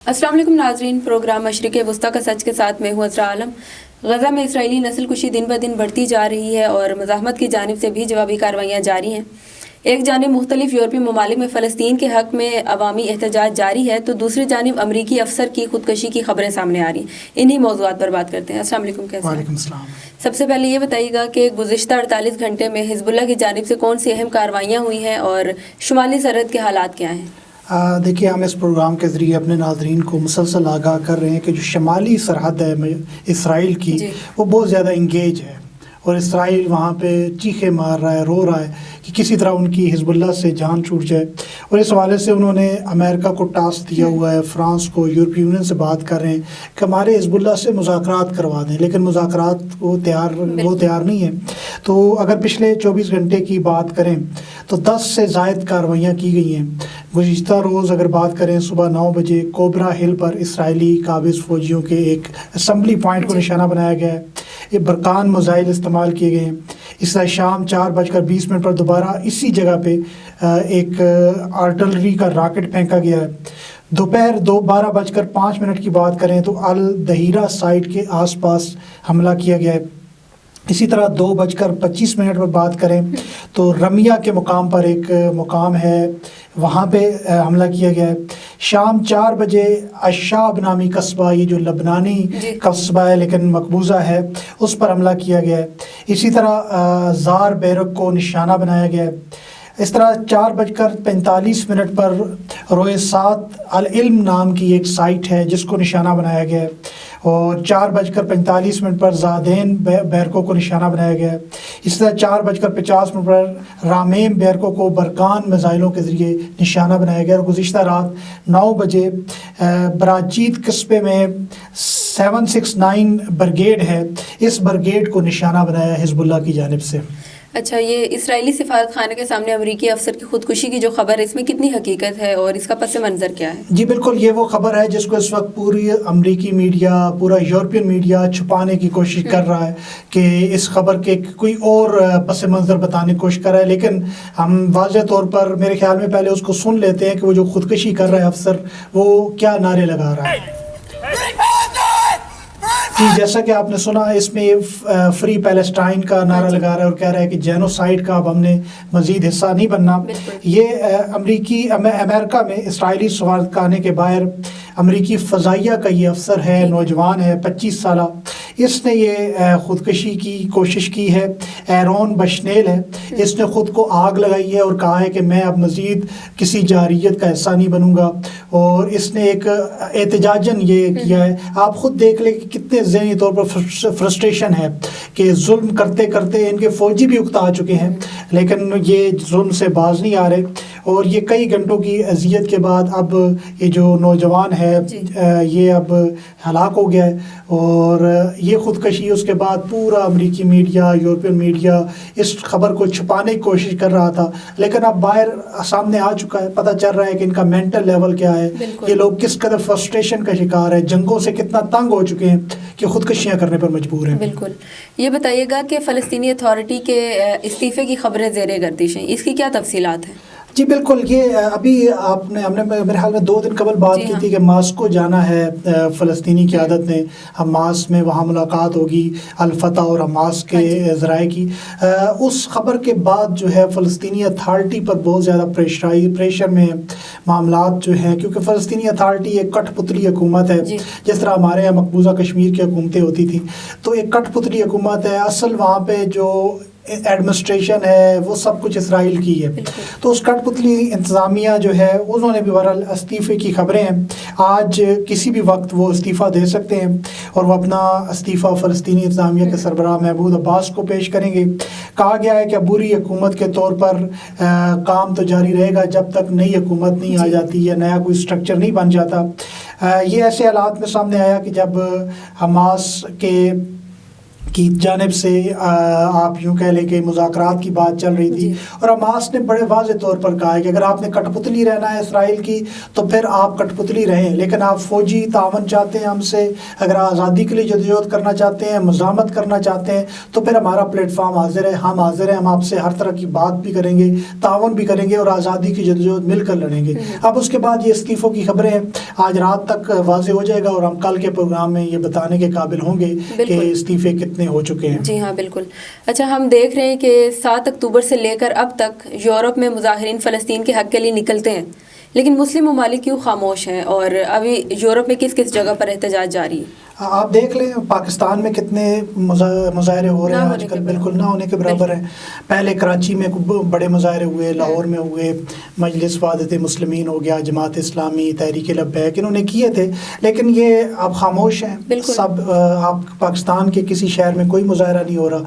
अस्सलाम वालेकुम नाज़रीन, प्रोग्राम मशरिक़ वस्ता का सच के साथ मैं हूँ असरा आलम। गज़ा में इसराइली नस्ल कुशी दिन ब दिन बढ़ती जा रही है और मज़ाहमत की जानिब से भी जवाबी कार्रवाइयाँ जारी हैं। एक जानिब मुख्तलिफ यूरोपीय ममालिक में फ़लस्तीन के हक़ में अवामी एहतजाज जारी है तो दूसरी जानिब अमरीकी अफसर की खुदकशी की खबरें सामने आ रही हैं। इन्हीं मौज़ूआत पर बात करते हैं। अस्सलाम वालेकुम। कैसे? वालेकुम सलाम। सबसे पहले ये बताइएगा कि गुज़िश्ता 48 घंटे में हिज़्बुल्लाह की जानिब से कौन सी अहम कार्रवाइयाँ हुई हैं और शुमाली सरहद के हालात क्या हैं? देखिए, हम इस प्रोग्राम के ज़रिए अपने नाज़रीन को मुसलसल आगाह कर रहे हैं कि जो शुमाली सरहद है इसराइल की, वो बहुत ज़्यादा इंगेज है और इसराइल वहाँ पे चीखे मार रहा है, रो रहा है कि किसी तरह उनकी हिज़्बुल्लाह से जान छूट जाए। और इस हवाले से उन्होंने अमेरिका को टास्क दिया हुआ है, फ्रांस को, यूरोपीय यूनियन से बात कर रहे हैं कि हमारे हिज़्बुल्लाह से मुज़ाकरात करवा दें, लेकिन मुज़ाकरात वो तैयार नहीं है। तो अगर पिछले 24 घंटे की बात करें तो 10 से ज़ायद कार्रवाइयाँ की गई हैं। गुज़िश्ता रोज़ अगर बात करें, सुबह 9 बजे कोबरा हिल पर इसराइली काबिज़ फ़ौजियों के एक असम्बली पॉइंट को निशाना बनाया गया है। ये बरकान मिसाइल इस्तेमाल किए गए हैं। इस तरह शाम 4:20 पर दोबारा इसी जगह पे एक आर्टिलरी का रॉकेट फेंका गया है। दोपहर 12:05 की बात करें तो अल दहीरा साइट के आसपास हमला किया गया है। इसी तरह 2:25 पर बात करें तो रमिया के मुकाम पर एक मुकाम है, वहाँ पे हमला किया गया है। शाम 4 बजे अशाब नामी कस्बा, ये जो लबनानी कस्बा है लेकिन मकबूजा है, उस पर हमला किया गया है। इसी तरह ज़ार बैरक को निशाना बनाया गया है। इस तरह 4:45 पर रोए 7 अल इल्म नाम की एक साइट है जिसको निशाना बनाया गया है और 4:45 पर ज़ादेन बैरकों को निशाना बनाया गया है। इस तरह 4:50 पर रामेम बैरकों को बरकान मिसाइलों के ज़रिए निशाना बनाया गया और गुज़िश्ता रात 9 बजे बराजीत कस्बे में 769 ब्रिगेड है, इस ब्रिगेड को निशाना बनाया हिज़्बुल्लाह की जानिब से। अच्छा, ये इसराइली सिफारत खाने के सामने अमरीकी अफसर की खुदकुशी की जो खबर है, इसमें कितनी हकीकत है और इसका पस मंज़र क्या है? जी बिल्कुल, ये वो खबर है जिसको इस वक्त पूरी अमरीकी मीडिया, पूरा यूरोपियन मीडिया छुपाने की कोशिश कर रहा है कि इस खबर के कोई और पस मंज़र बताने की कोशिश कर रहा है। लेकिन हम वाज़ेह तौर पर मेरे ख्याल में पहले उसको सुन लेते हैं कि वो जो खुदकुशी कर रहा है अफसर, वो क्या नारे लगा रहा है। जी, जैसा कि आपने सुना, इसमें फ्री पैलेस्टाइन का नारा लगा रहा है और कह रहा है कि जेनोसाइड का अब हमने मज़ीद हिस्सा नहीं बनना। ये अमेरिका में इसराइली सफारतखाने के बाहर अमरीकी फ़ज़ाइया का ये अफसर है, नौजवान है, 25 साल। इसने ये ख़ुदकशी की कोशिश की है। एरोन बशनेल है, इसने ख़ुद को आग लगाई है और कहा है कि मैं अब मज़ीद किसी जारियत का हिस्सा नहीं बनूँगा और इसने एक एहतजाजन ये किया है। आप ख़ुद देख लें कि कितने ज़हनी तौर पर फ्रस्ट्रेशन है कि जुल्म करते करते इनके फ़ौजी भी उकता आ चुके हैं लेकिन ये जुल्म से बाज नहीं आ रहे और ये कई घंटों की अजियत के बाद अब ये जो नौजवान है ये अब हलाक हो गया है और ये ख़ुदकशी उसके बाद पूरा अमरीकी मीडिया, यूरोपियन मीडिया इस खबर को छुपाने की कोशिश कर रहा था, लेकिन अब बाहर सामने आ चुका है। पता चल रहा है कि इनका मेंटल लेवल क्या है, ये लोग किस कदर फ्रस्ट्रेशन का शिकार है, जंगों से कितना तंग हो चुके हैं कि ख़ुदकशियाँ करने पर मजबूर हैं। बिल्कुल। ये बताइएगा कि फ़लस्तीनी अथॉरिटी के इस्तीफ़े की खबरें ज़ेरे गर्दिश हैं, इसकी क्या तफसीलात हैं? जी बिल्कुल, ये अभी हमने मेरे हाल में 2 दिन कबल बात की थी कि मास्को जाना है फ़लस्तीनी क़यादत ने, हमास में वहाँ मुलाकात होगी अल-फतह और हमास के ज़राए की। उस ख़बर के बाद जो है फ़लस्तीनी अथॉरिटी पर बहुत ज़्यादा प्रेशर में मामलात जो हैं, क्योंकि फ़लस्तीनी अथॉरिटी एक कठपुतली हुकूमत है। जिस तरह हमारे यहाँ मकबूजा कश्मीर की हुकूमतें होती थी, तो एक कठपुतली हुकूमत है। असल वहाँ पे जो एडमिनिस्ट्रेशन है वो सब कुछ इसराइल की है। तो उस कठपुतली इंतज़ामिया जो है उन्होंने भी बहरहाल इस्तीफ़े की खबरें हैं। आज किसी भी वक्त वो इस्तीफ़ा दे सकते हैं और वो अपना इस्तीफ़ा फ़लस्तीनी इंतज़ामिया के सरबराह महमूद अब्बास को पेश करेंगे। कहा गया है कि अबूरी हुकूमत के तौर पर काम तो जारी रहेगा जब तक नई हुकूमत नहीं आ जाती या नया कोई स्ट्रक्चर नहीं बन जाता। ये ऐसे हालात में सामने आया कि जब हमास के کی جانب سے آپ یوں کہہ لیں کہ مذاکرات کی بات چل رہی تھی، اور حماس نے بڑے واضح طور پر کہا ہے کہ اگر آپ نے کٹ پتلی رہنا ہے اسرائیل کی تو پھر آپ کٹ پتلی رہیں، لیکن آپ فوجی تعاون چاہتے ہیں ہم سے، اگر آزادی کے لیے جدوجہد کرنا چاہتے ہیں، مزاحمت کرنا چاہتے ہیں، تو پھر ہمارا پلیٹ فارم حاضر ہے، ہم حاضر ہیں، ہم آپ سے ہر طرح کی بات بھی کریں گے، تعاون بھی کریں گے، اور آزادی کی جدوجہد مل کر لڑیں گے۔ اب اس کے بعد یہ استعفوں کی خبریں آج رات تک واضح ہو جائے گا، اور ہم کل کے پروگرام میں یہ بتانے کے قابل ہوں گے کہ استعفے کتنے ہو چکے ہیں۔ جی ہاں بالکل۔ اچھا، ہم دیکھ رہے ہیں کہ 7 اکتوبر سے لے کر اب تک یورپ میں مظاہرین فلسطین کے حق کے لیے نکلتے ہیں، لیکن مسلم ممالک کیوں خاموش ہیں، اور ابھی یورپ میں کس کس جگہ پر احتجاج جاری ہے؟ آپ دیکھ لیں پاکستان میں کتنے مظاہرے ہو رہے ہیں آج کل، بالکل نہ ہونے کے برابر ہیں۔ پہلے کراچی میں بڑے مظاہرے ہوئے، لاہور میں ہوئے، مجلس وحدت مسلمین ہو گیا، جماعت اسلامی، تحریک لبیک، انہوں نے کیے تھے، لیکن یہ اب خاموش ہیں سب۔ آپ پاکستان کے کسی شہر میں کوئی مظاہرہ نہیں ہو رہا،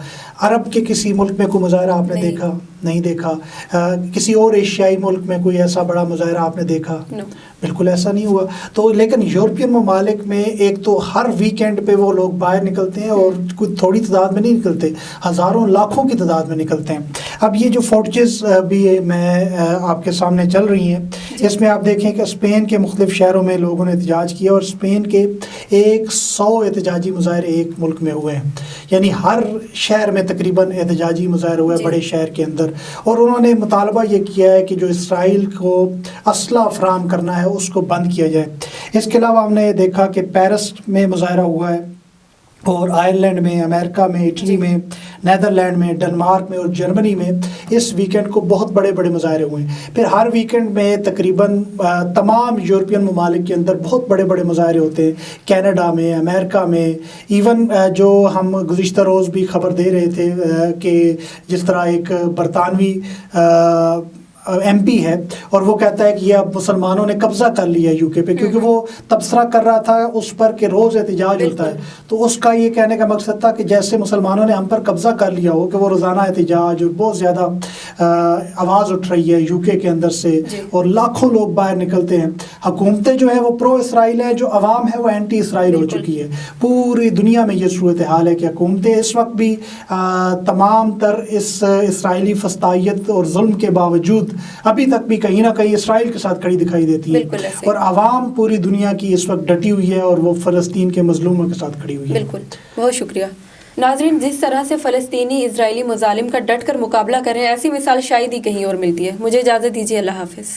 عرب کے کسی ملک میں کوئی مظاہرہ آپ نے دیکھا؟ نہیں دیکھا۔ کسی اور ایشیائی ملک میں کوئی ایسا بڑا مظاہرہ آپ نے دیکھا؟ بالکل ایسا نہیں ہوا۔ تو لیکن یورپین ممالک میں ایک تو ہر ویکینڈ پہ وہ لوگ باہر نکلتے ہیں، اور کوئی تھوڑی تعداد میں نہیں نکلتے، ہزاروں لاکھوں کی تعداد میں نکلتے ہیں۔ اب یہ جو فوٹیجز بھی میں آپ کے سامنے چل رہی ہیں، اس میں آپ دیکھیں کہ اسپین کے مختلف شہروں میں لوگوں نے احتجاج کیا، اور اسپین کے 100 احتجاجی مظاہرے ایک ملک میں ہوئے ہیں، یعنی ہر شہر میں تقریباً احتجاجی مظاہرے ہوئے بڑے شہر کے اندر، اور انہوں نے مطالبہ یہ کیا ہے کہ جو اسرائیل کو اسلحہ فراہم کرنا ہے اس کو بند کیا جائے۔ اس کے علاوہ ہم نے دیکھا کہ پیرس میں مظاہرہ ہوا ہے، اور آئرلینڈ میں، امریکہ میں، اٹلی میں، نیدرلینڈ میں، ڈنمارک میں اور جرمنی میں اس ویکینڈ کو بہت بڑے بڑے مظاہرے ہوئے ہیں۔ پھر ہر ویکینڈ میں تقریباً تمام یورپین ممالک کے اندر بہت بڑے بڑے مظاہرے ہوتے ہیں، کینیڈا میں، امریکہ میں، ایون جو ہم گزشتہ روز بھی خبر دے رہے تھے کہ جس طرح ایک برطانوی ایم پی ہے، اور وہ کہتا ہے کہ یہ اب مسلمانوں نے قبضہ کر لیا یو کے پہ، کیونکہ وہ تبصرہ کر رہا تھا اس پر کہ روز احتجاج ہوتا ہے، تو اس کا یہ کہنے کا مقصد تھا کہ جیسے مسلمانوں نے ہم پر قبضہ کر لیا ہو، کہ وہ روزانہ احتجاج اور بہت زیادہ آواز اٹھ رہی ہے یو کے اندر سے، اور لاکھوں لوگ باہر نکلتے ہیں۔ حکومتیں جو ہیں وہ پرو اسرائیل ہیں، جو عوام ہے وہ اینٹی اسرائیل ہو چکی ہے۔ پوری دنیا میں یہ صورتحال ہے کہ حکومتیں اس وقت بھی تمام تر اس اسرائیلی فسطائیت اور ظلم کے باوجود ابھی تک بھی کہیں نہ کہیں اسرائیل کے ساتھ کھڑی دکھائی دیتی ہے، اور عوام پوری دنیا کی اس وقت ڈٹی ہوئی ہے، اور وہ فلسطین کے مظلوموں کے ساتھ کھڑی ہوئی ہے۔ بالکل، بہت شکریہ۔ ناظرین، جس طرح سے فلسطینی اسرائیلی مظالم کا ڈٹ کر مقابلہ کریں، ایسی مثال شاید ہی کہیں اور ملتی ہے۔ مجھے اجازت دیجیے، اللہ حافظ۔